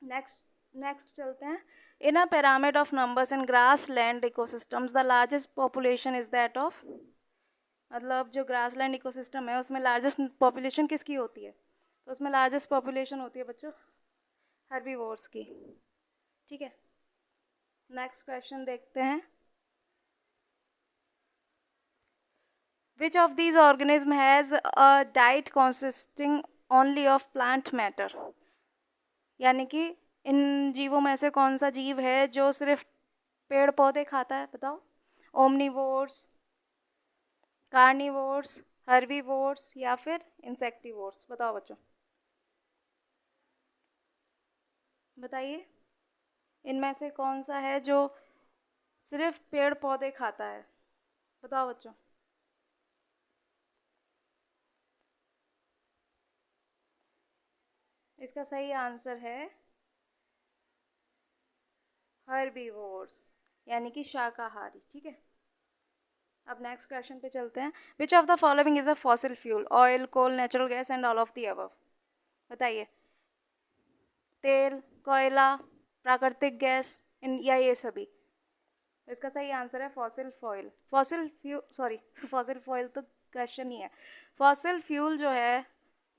नेक्स्ट नेक्स्ट चलते हैं। इन अ pyramid of numbers in grass land ecosystems the largest population is that of, मतलब जो ग्रास लैंड इकोसिस्टम है उसमें लार्जेस्ट पॉपुलेशन किसकी होती है? तो उसमें लार्जेस्ट पॉपुलेशन होती है बच्चों हर्बीवोर्स की, ठीक है। नेक्स्ट क्वेश्चन देखते हैं। Which of these organism has a diet consisting only of plant matter, यानी कि इन जीवों में से कौन सा जीव है जो सिर्फ पेड़ पौधे खाता है? बताओ। ओमनीवोर्स, कार्निवोर्स, हर्बीवोर्स या फिर इंसेक्टिवोर्स? बताओ बच्चों, बताइए इनमें से कौन सा है जो सिर्फ पेड़ पौधे खाता है? बताओ बच्चों। इसका सही आंसर है हर्बीवोर्स, यानी कि शाकाहारी, ठीक है। अब नेक्स्ट क्वेश्चन पे चलते हैं। Which of the following is a fossil fuel? Oil, coal, natural gas and all of the above. बताइए। तेल, कोयला, प्राकृतिक गैस या ये सभी? इसका सही आंसर है fossil foil, fossil fuel, sorry fossil foil तो क्वेश्चन ही है। फॉसिल फ्यूल जो है,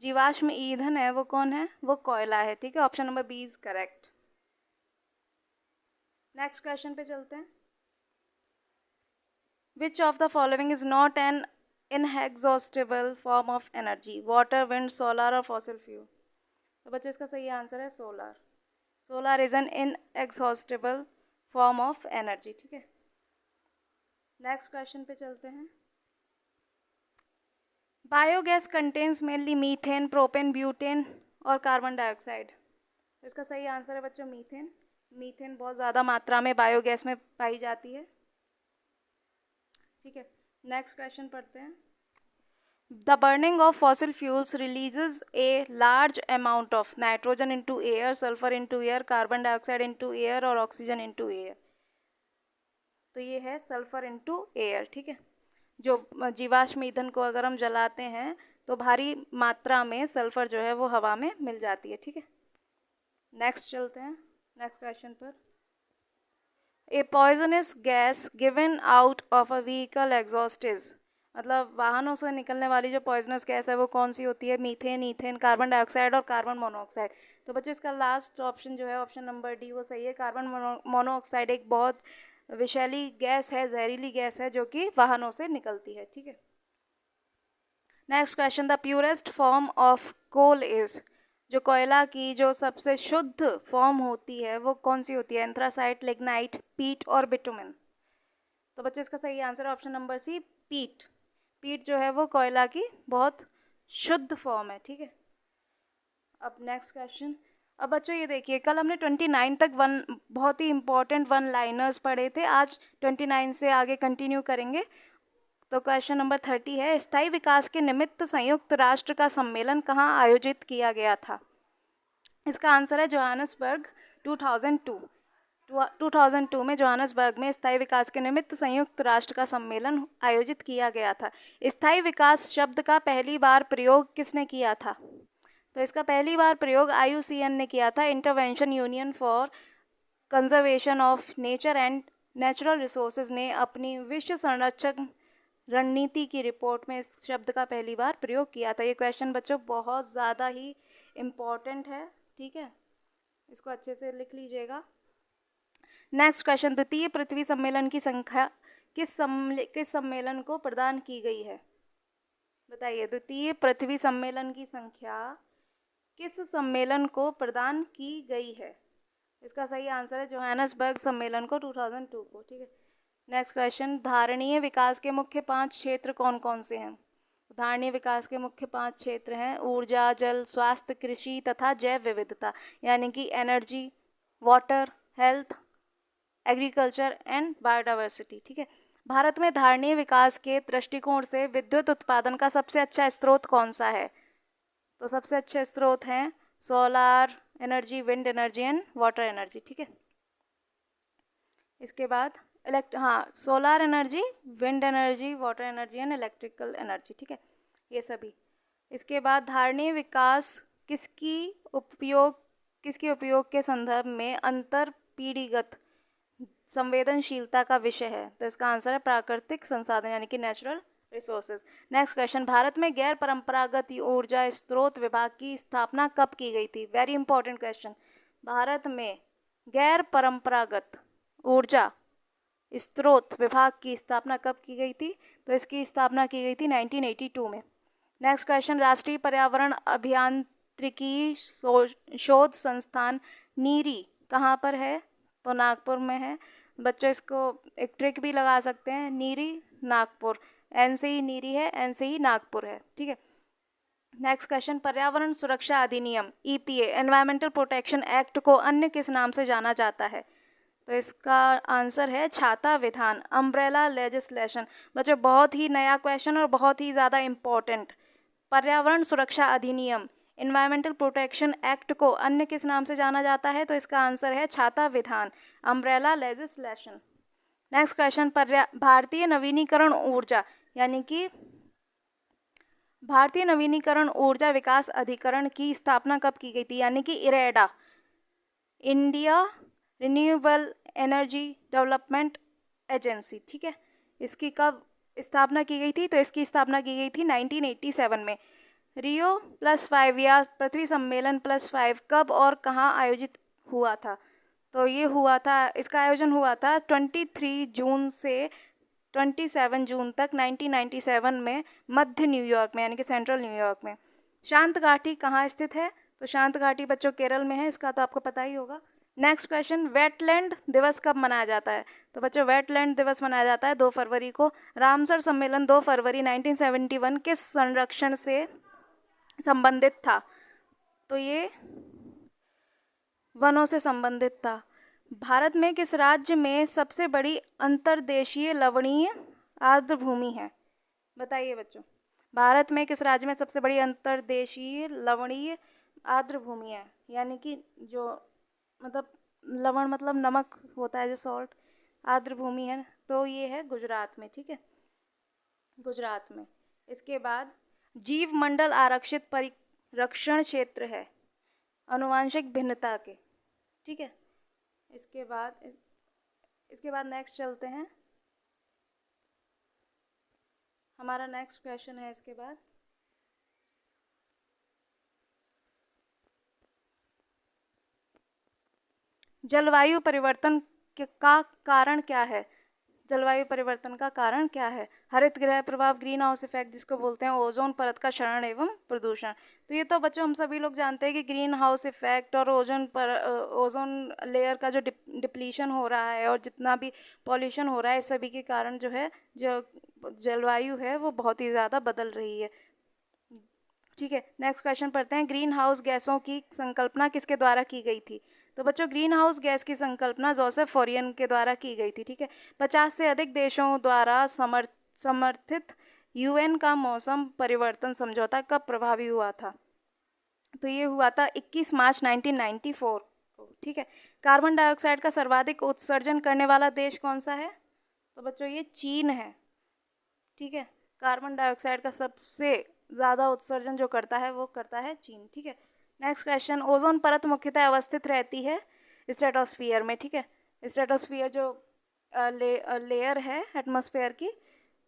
जीवाश्म ईंधन है, वो कौन है? वो कोयला है, ठीक है। Option number B is correct. Next question पे चलते हैं। Which of the following is not an inexhaustible form of energy? Water, wind, solar और फॉसिल फ्यूल? तो बच्चों इसका सही आंसर है solar. Solar is an inexhaustible form of energy, ठीक है। नेक्स्ट क्वेश्चन पे चलते हैं। Biogas contains mainly methane, propane, butane और कार्बन डाइऑक्साइड। इसका सही आंसर है बच्चों मीथेन। मीथेन बहुत ज़्यादा मात्रा में बायोगैस में पाई जाती है, ठीक है। नेक्स्ट क्वेश्चन पढ़ते हैं। The burning of fossil fuels releases a large amount of nitrogen into air, sulphur into air, carbon dioxide into air और ऑक्सीजन इनटू एयर। तो ये है सल्फर इनटू एयर, ठीक है। जो जीवाश्म ईंधन को अगर हम जलाते हैं तो भारी मात्रा में सल्फर जो है वो हवा में मिल जाती है, ठीक है। नेक्स्ट चलते हैं नेक्स्ट क्वेश्चन पर। ए poisonous gas given out of a vehicle exhaust is, मतलब वाहनों से निकलने वाली जो पॉइजनस गैस है वो कौन सी होती है? मीथेन, ईथेन, कार्बन डाइऑक्साइड और कार्बन मोनोऑक्साइड। तो बच्चों इसका लास्ट ऑप्शन जो है ऑप्शन नंबर डी वो सही है। कार्बन मोनोऑक्साइड एक बहुत विषैली गैस है, जहरीली गैस है जो कि वाहनों से निकलती है, ठीक है। Next question. The purest form of coal is, जो कोयला की जो सबसे शुद्ध फॉर्म होती है वो कौन सी होती है? एंथ्रासाइट, लिग्नाइट, पीट और बिटुमेन? तो बच्चों इसका सही आंसर है ऑप्शन नंबर सी, पीट। पीट जो है वो कोयला की बहुत शुद्ध फॉर्म है, ठीक है। अब नेक्स्ट क्वेश्चन। अब बच्चों ये देखिए, कल हमने 29 तक बहुत ही इंपॉर्टेंट वन लाइनर्स पढ़े थे। आज 29 से आगे कंटिन्यू करेंगे। तो क्वेश्चन नंबर 30 है, स्थायी विकास के निमित्त संयुक्त राष्ट्र का सम्मेलन कहाँ आयोजित किया गया था? इसका आंसर है जोहानसबर्ग 2002। 2002 में जोहानसबर्ग में स्थायी विकास के निमित्त संयुक्त राष्ट्र का सम्मेलन आयोजित किया गया था। स्थायी विकास शब्द का पहली बार प्रयोग किसने किया था? तो इसका पहली बार प्रयोग IUCN ने किया था, intervention union for conservation of nature and natural resources ने अपनी विश्व संरक्षण रणनीति की रिपोर्ट में इस शब्द का पहली बार प्रयोग किया था। ये क्वेश्चन बच्चों बहुत ज़्यादा ही इम्पॉर्टेंट है, ठीक है, इसको अच्छे से लिख लीजिएगा। Next question. द्वितीय पृथ्वी सम्मेलन की संख्या किस सम्मेलन को प्रदान की गई है? बताइए। द्वितीय पृथ्वी सम्मेलन की संख्या किस सम्मेलन को प्रदान की गई है? इसका सही आंसर है जोहानसबर्ग सम्मेलन को 2002 को। ठीक है, नेक्स्ट क्वेश्चन, धारणीय विकास के मुख्य 5 क्षेत्र कौन कौन से हैं? धारणीय विकास के मुख्य 5 क्षेत्र हैं ऊर्जा, जल, स्वास्थ्य, कृषि तथा जैव विविधता, यानी कि energy, water, health, agriculture and biodiversity. ठीक है, भारत में धारणीय विकास के दृष्टिकोण से विद्युत उत्पादन का सबसे अच्छा स्रोत कौन सा है? तो सबसे अच्छे स्रोत हैं solar energy, wind energy and water energy. ठीक है, इसके बाद solar energy, wind energy, water energy and electrical energy. ठीक है, ये सभी। इसके बाद धारणीय विकास किसकी उपयोग के संदर्भ में अंतर पीढ़ीगत संवेदनशीलता का विषय है? तो इसका आंसर है प्राकृतिक संसाधन, यानी कि natural resources. Next question, Bharat में गैर परंपरागत ऊर्जा स्रोत विभाग की स्थापना कब की गई थी? Very important question. भारत में गैर परंपरागत ऊर्जा स्रोत विभाग की स्थापना कब की गई थी? तो इसकी स्थापना की गई थी 1982 में। नेक्स्ट क्वेश्चन, राष्ट्रीय पर्यावरण अभियांत्रिकी शोध संस्थान नीरी कहाँ पर है? तो नागपुर में है। बच्चों इसको एक ट्रिक भी लगा सकते हैं, नीरी नागपुर, एन से ही नीरी है, एन से ही नागपुर है। ठीक है, नेक्स्ट क्वेश्चन, पर्यावरण सुरक्षा अधिनियम EPA एनवायरमेंटल प्रोटेक्शन एक्ट को अन्य किस नाम से जाना जाता है? तो इसका आंसर है छाता विधान, अम्ब्रेला लेजिस्लेशन। बच्चों बहुत ही नया क्वेश्चन और बहुत ही ज़्यादा इम्पोर्टेंट। पर्यावरण सुरक्षा अधिनियम एनवायरमेंटल प्रोटेक्शन एक्ट को अन्य किस नाम से जाना जाता है? तो इसका आंसर है छाता विधान, अम्ब्रेला लेजिस्लेशन। नेक्स्ट क्वेश्चन, भारतीय नवीनीकरण ऊर्जा यानी कि भारतीय नवीनीकरण ऊर्जा विकास अधिकरण की स्थापना कब की गई थी? यानी कि IREDA, India renewable energy development agency. ठीक है, इसकी कब स्थापना की गई थी? तो इसकी स्थापना की गई थी 1987 में। रियो +5 या पृथ्वी सम्मेलन +5 कब और कहाँ आयोजित हुआ था? तो ये हुआ था, इसका आयोजन हुआ था 23 जून से 27 जून तक 1997 में मध्य न्यूयॉर्क में, यानी कि सेंट्रल न्यूयॉर्क में। शांत घाटी कहाँ स्थित है? तो शांत घाटी बच्चों केरल में है, इसका तो आपको पता ही होगा। नेक्स्ट क्वेश्चन, वेटलैंड दिवस कब मनाया जाता है? तो बच्चों वेटलैंड दिवस मनाया जाता है 2 फरवरी को। रामसर सम्मेलन 2 फरवरी 1971 किस संरक्षण से संबंधित था? तो ये वनों से संबंधित था। भारत में किस राज्य में सबसे बड़ी अंतर्देशीय लवणीय आर्द्रभूमि है? बताइए बच्चों, भारत में किस राज्य में सबसे बड़ी अंतर्देशीय लवणीय आर्द्रभूमि है? यानी कि जो मतलब लवण मतलब नमक होता है, जो सॉल्ट, आर्द्रभूमि है, तो ये है गुजरात में। ठीक है, गुजरात में। इसके बाद जीव मंडल आरक्षित परिरक्षण क्षेत्र है अनुवांशिक भिन्नता के। ठीक है, इसके बाद नेक्स्ट चलते हैं। हमारा नेक्स्ट क्वेश्चन है इसके बाद, जलवायु परिवर्तन का कारण क्या है? जलवायु परिवर्तन का कारण क्या है? हरित गृह प्रभाव, ग्रीन हाउस इफेक्ट, जिसको बोलते हैं ओजोन परत का क्षरण एवं प्रदूषण। तो ये तो बच्चों हम सभी लोग जानते हैं कि ग्रीन हाउस इफेक्ट और ओजोन लेयर का जो डिप्लीशन हो रहा है और जितना भी पॉल्यूशन हो रहा है, इस सभी के कारण जो है जो जलवायु है वो बहुत ही ज़्यादा बदल रही है। ठीक है, नेक्स्ट क्वेश्चन पढ़ते हैं, ग्रीन हाउस गैसों की संकल्पना किसके द्वारा की गई थी? तो बच्चों ग्रीन हाउस गैस की संकल्पना जोसेफ फोरियन के द्वारा की गई थी। ठीक है, 50 से अधिक देशों द्वारा समर्थित UN का मौसम परिवर्तन समझौता कब प्रभावी हुआ था? तो ये हुआ था 21 मार्च 1994 को। ठीक है, कार्बन डाइऑक्साइड का सर्वाधिक उत्सर्जन करने वाला देश कौन सा है? तो बच्चों ये चीन है। ठीक है, कार्बन डाइऑक्साइड का सबसे ज़्यादा उत्सर्जन जो करता है वो करता है चीन। ठीक है, नेक्स्ट क्वेश्चन, ओजोन परत मुख्यतः अवस्थित रहती है स्ट्रेटोस्फीयर में। ठीक है, स्ट्रेटोस्फीयर जो लेयर है एटमॉस्फेयर की,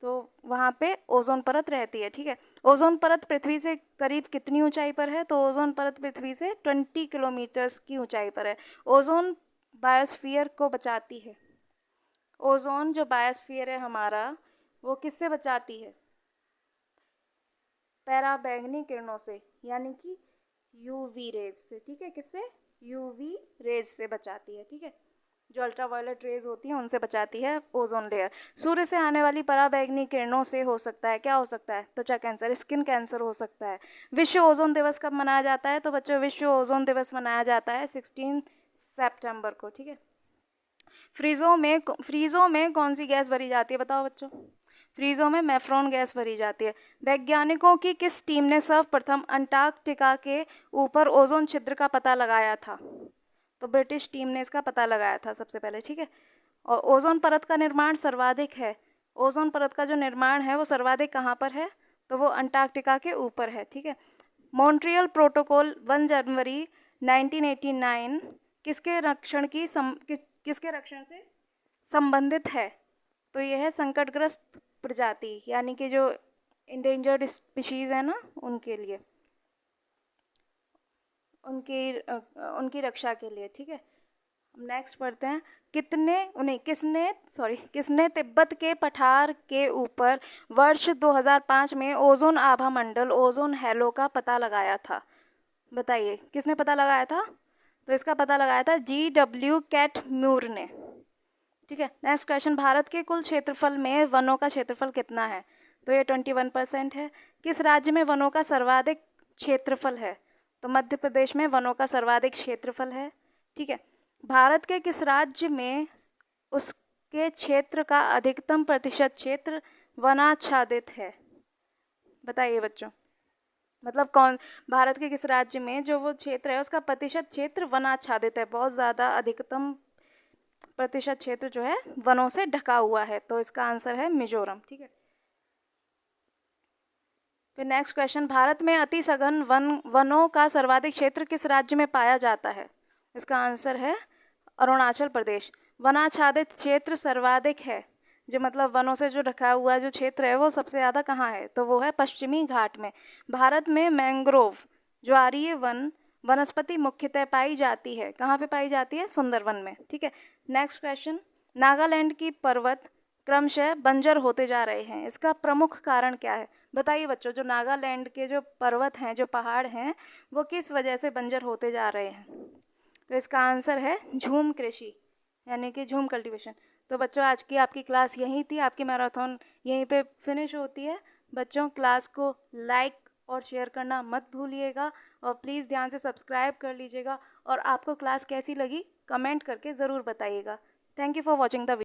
तो वहाँ पे ओजोन परत रहती है। ठीक है, ओजोन परत पृथ्वी से करीब कितनी ऊंचाई पर है? तो ओजोन परत पृथ्वी से 20 किलोमीटर्स की ऊंचाई पर है। ओजोन बायोस्फीयर को बचाती है। ओजोन जो बायोस्फीयर है हमारा, वो किससे बचाती है? पैराबैंगनी किरणों से, यानी कि यूवी रेज से। ठीक है, किससे? यूवी रेज से बचाती है। ठीक है, जो अल्ट्रावायलेट रेज होती हैं उनसे बचाती है ओजोन लेयर। सूर्य से आने वाली पराबैंगनी किरणों से हो सकता है, क्या हो सकता है? त्वचा कैंसर, स्किन कैंसर हो सकता है। विश्व ओजोन दिवस कब मनाया जाता है? तो बच्चों विश्व ओजोन दिवस मनाया जाता है 16 सितंबर को। ठीक है, फ्रीजों में कौन सी गैस भरी जाती है? बताओ बच्चों। फ्रीजों में मेफ्रॉन गैस भरी जाती है। वैज्ञानिकों की किस टीम ने सर्वप्रथम अंटार्कटिका के ऊपर ओजोन छिद्र का पता लगाया था? तो ब्रिटिश टीम ने इसका पता लगाया था सबसे पहले। ठीक है, और ओजोन परत का निर्माण सर्वाधिक है। ओजोन परत का जो निर्माण है वो सर्वाधिक कहाँ पर है? तो वो अंटार्कटिका के ऊपर है। ठीक है, मॉन्ट्रियल प्रोटोकॉल 1 जनवरी 1989 किसके रक्षण किसके रक्षण से संबंधित है? तो यह है संकटग्रस्त प्रजाति, यानी कि जो इंडेंजर्ड स्पीशीज़ है ना, उनके लिए, उनकी रक्षा के लिए। ठीक है, नेक्स्ट पढ़ते हैं। किसने तिब्बत के पठार के ऊपर वर्ष 2005 में ओजोन आभा मंडल, ओजोन हैलो का पता लगाया था? बताइए, किसने पता लगाया था? तो इसका पता लगाया था GW कैटम्यूर ने। ठीक है, नेक्स्ट क्वेश्चन। भारत के कुल क्षेत्रफल में वनों का क्षेत्रफल कितना है? तो ये 21% है। किस राज्य में वनों का सर्वाधिक क्षेत्रफल है? तो मध्य प्रदेश में वनों का सर्वाधिक क्षेत्रफल है। ठीक है, भारत के किस राज्य में उसके क्षेत्र का अधिकतम प्रतिशत क्षेत्र वनाच्छादित है? बताइए बच्चों, मतलब कौन, भारत के किस राज्य में जो वो क्षेत्र है उसका प्रतिशत क्षेत्र वनाच्छादित है, बहुत ज़्यादा अधिकतम प्रतिशत क्षेत्र जो है वनों से ढका हुआ है? तो इसका आंसर है मिजोरम। ठीक है, फिर नेक्स्ट क्वेश्चन। भारत में अति सघन वनों का सर्वाधिक क्षेत्र किस राज्य में पाया जाता है? इसका आंसर है अरुणाचल प्रदेश। वनाच्छादित क्षेत्र सर्वाधिक है, जो मतलब वनों से जो ढका हुआ जो क्षेत्र है वो सबसे ज़्यादा कहाँ है? तो वो है पश्चिमी घाट में। भारत में मैंग्रोव ज्वारीय वनस्पति मुख्यतः पाई जाती है, कहाँ पे पाई जाती है? सुंदरवन में। ठीक है, नेक्स्ट क्वेश्चन। नागालैंड की पर्वत क्रमशः बंजर होते जा रहे हैं, इसका प्रमुख कारण क्या है? बताइए बच्चों, जो नागालैंड के जो पर्वत हैं, जो पहाड़ हैं, वो किस वजह से बंजर होते जा रहे हैं? तो इसका आंसर है झूम कृषि, यानी कि झूम कल्टीवेशन। तो बच्चों, आज की आपकी क्लास यहीं थी, आपकी मैराथन यहीं पे फिनिश होती है। बच्चों, क्लास को लाइक और शेयर करना मत भूलिएगा, और प्लीज़ ध्यान से सब्सक्राइब कर लीजिएगा, और आपको क्लास कैसी लगी कमेंट करके ज़रूर बताइएगा। Thank you for watching the video.